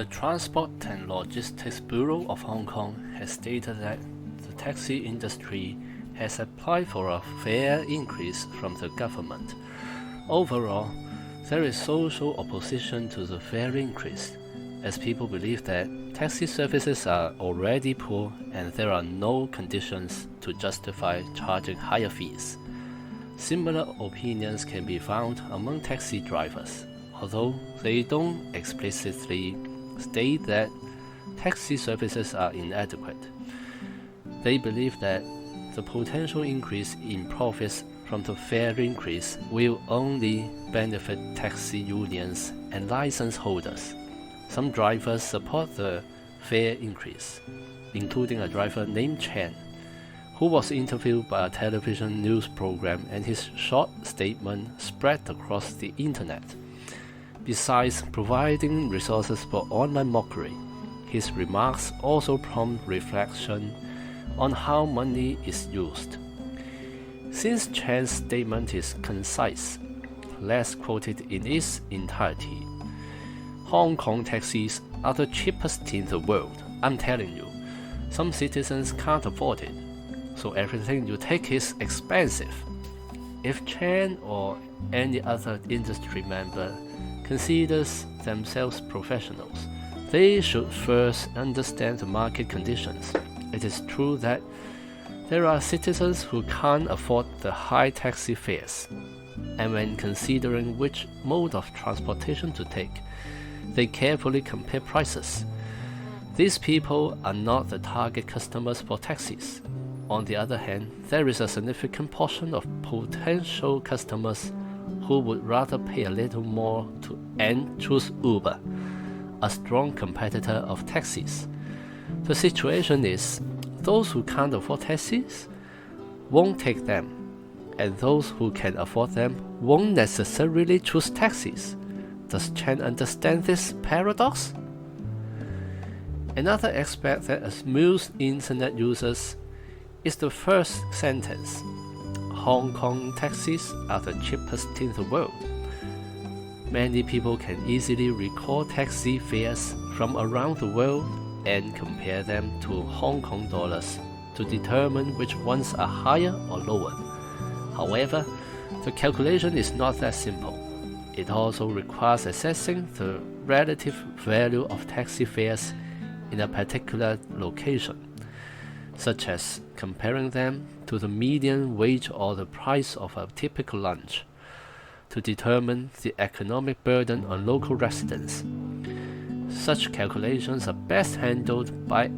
The Transport and Logistics Bureau of Hong Kong has stated that the taxi industry has applied for a fare increase from the government. Overall, there is social opposition to the fare increase, as people believe that taxi services are already poor and there are no conditions to justify charging higher fees. Similar opinions can be found among taxi drivers, although they don't explicitly state that taxi services are inadequate. They believe that the potential increase in profits from the fare increase will only benefit taxi unions and license holders. Some drivers support the fare increase, including a driver named Chen, who was interviewed by a television news program, and his short statement spread across the internet. Besides providing resources for online mockery, his remarks also prompt reflection on how money is used. Since Chan's statement is concise, let's quote it in its entirety. Hong Kong taxis are the cheapest in the world. I'm telling you, some citizens can't afford it, so everything you take is expensive. If Chan or any other industry member considers themselves professionals, they should first understand the market conditions. It is true that there are citizens who can't afford the high taxi fares, and when considering which mode of transportation to take, they carefully compare prices. These people are not the target customers for taxis. On the other hand, there is a significant portion of potential customers who would rather pay a little more and choose Uber, a strong competitor of taxis. The situation is, those who can't afford taxis won't take them, and those who can afford them won't necessarily choose taxis. Does Chen understand this paradox? Another aspect that amused internet users is the first sentence. Hong Kong taxis are the cheapest in the world. Many people can easily recall taxi fares from around the world and compare them to Hong Kong dollars to determine which ones are higher or lower. However, the calculation is not that simple. It also requires assessing the relative value of taxi fares in a particular location, such as comparing them to the median wage or the price of a typical lunch, to determine the economic burden on local residents. Such calculations are best handled by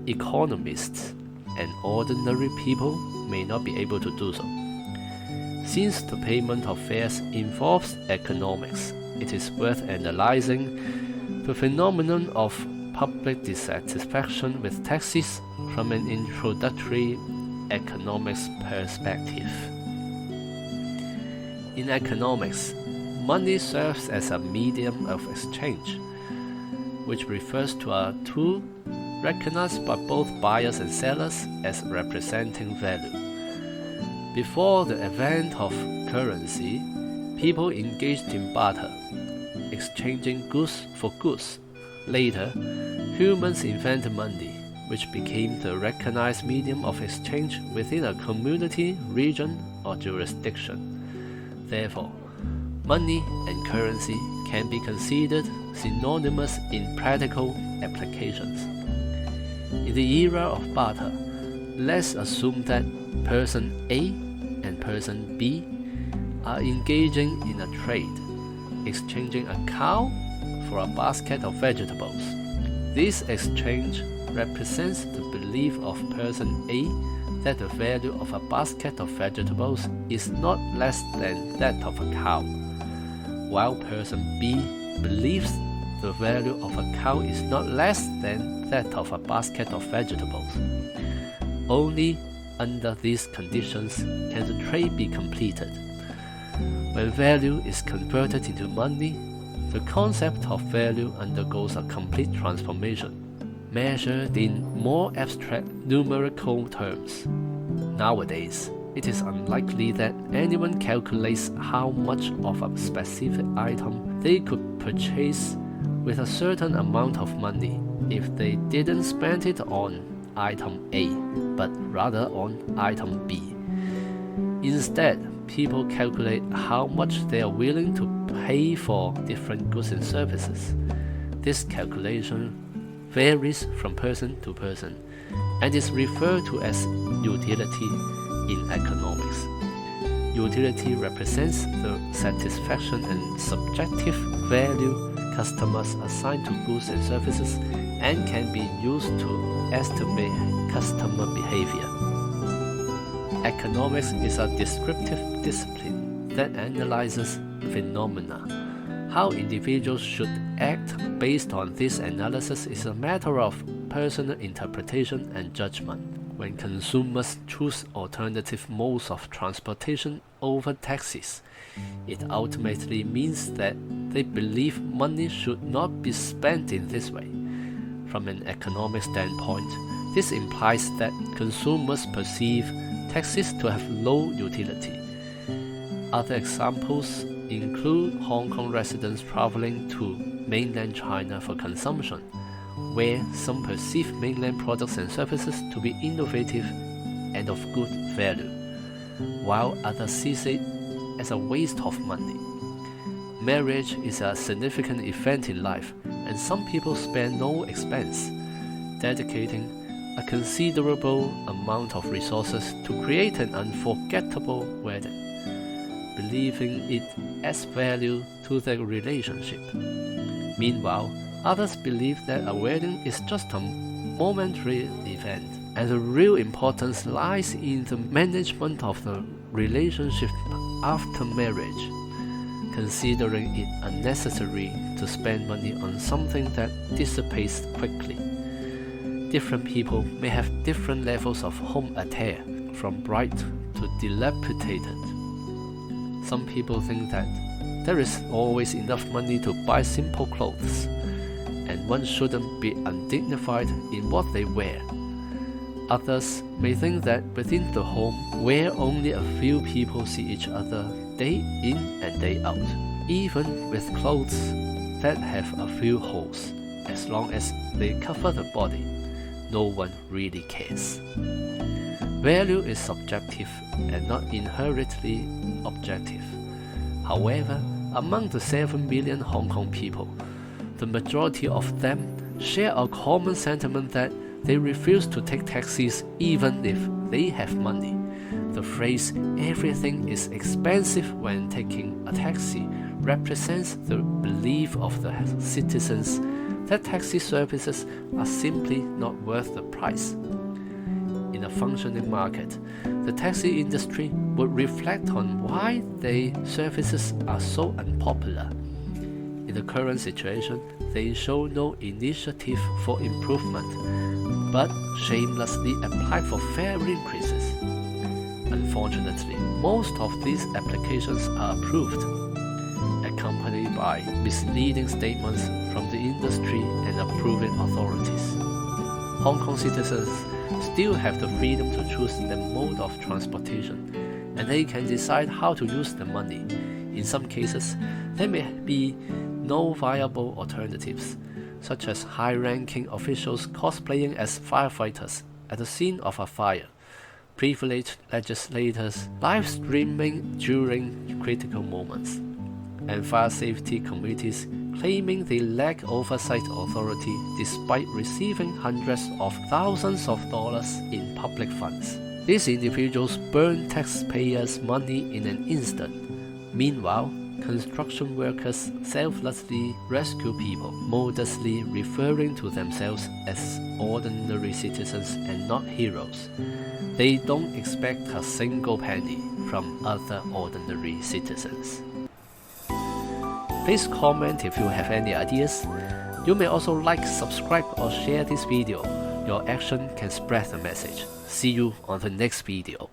economists, and ordinary people may not be able to do so. Since the payment of fares involves economics, it is worth analyzing the phenomenon of public dissatisfaction with taxis from an introductory economics perspective. In economics, money serves as a medium of exchange, which refers to a tool recognized by both buyers and sellers as representing value. Before the advent of currency, people engaged in barter, exchanging goods for goods. Later, humans invented money, which became the recognized medium of exchange within a community, region, or jurisdiction. Therefore, money and currency can be considered synonymous in practical applications. In the era of barter, let's assume that person A and person B are engaging in a trade, exchanging a cow for a basket of vegetables. This exchange represents the belief of person A that the value of a basket of vegetables is not less than that of a cow, while person B believes the value of a cow is not less than that of a basket of vegetables. Only under these conditions can the trade be completed. When value is converted into money, the concept of value undergoes a complete transformation, measured in more abstract numerical terms. Nowadays, it is unlikely that anyone calculates how much of a specific item they could purchase with a certain amount of money if they didn't spend it on item A, but rather on item B. Instead, people calculate how much they are willing to pay for different goods and services. This calculation varies from person to person and is referred to as utility in economics. Utility represents the satisfaction and subjective value customers assign to goods and services and can be used to estimate customer behavior. Economics is a descriptive discipline that analyzes phenomena. How individuals should act based on this analysis is a matter of personal interpretation and judgment. When consumers choose alternative modes of transportation over taxis, it ultimately means that they believe money should not be spent in this way. From an economic standpoint, this implies that consumers perceive taxis to have low utility. Other examples include Hong Kong residents traveling to mainland China for consumption, where some perceive mainland products and services to be innovative and of good value, while others see it as a waste of money. Marriage is a significant event in life, and some people spare no expense, dedicating a considerable amount of resources to create an unforgettable wedding, believing it adds value to their relationship. Meanwhile, others believe that a wedding is just a momentary event, and the real importance lies in the management of the relationship after marriage, considering it unnecessary to spend money on something that dissipates quickly. Different people may have different levels of home attire, from bright to dilapidated. Some people think that there is always enough money to buy simple clothes, and one shouldn't be undignified in what they wear. Others may think that within the home, where only a few people see each other day in and day out, even with clothes that have a few holes, as long as they cover the body, no one really cares. Value is subjective and not inherently objective. However, among the 7 million Hong Kong people, the majority of them share a common sentiment that they refuse to take taxis even if they have money. The phrase "everything is expensive when taking a taxi" represents the belief of the citizens that taxi services are simply not worth the price. In a functioning market, the taxi industry would reflect on why their services are so unpopular. In the current situation, they show no initiative for improvement, but shamelessly apply for fare increases. Unfortunately, most of these applications are approved, accompanied by misleading statements from the industry and approving authorities. Hong Kong citizens still have the freedom to choose their mode of transportation, and they can decide how to use the money. In some cases, there may be no viable alternatives, such as high-ranking officials cosplaying as firefighters at the scene of a fire, privileged legislators live streaming during critical moments, and fire safety committees claiming they lack oversight authority despite receiving hundreds of thousands of dollars in public funds. These individuals burn taxpayers' money in an instant. Meanwhile, construction workers selflessly rescue people, modestly referring to themselves as ordinary citizens and not heroes. They don't expect a single penny from other ordinary citizens. Please comment if you have any ideas. You may also like, subscribe or share this video. Your action can spread the message. See you on the next video.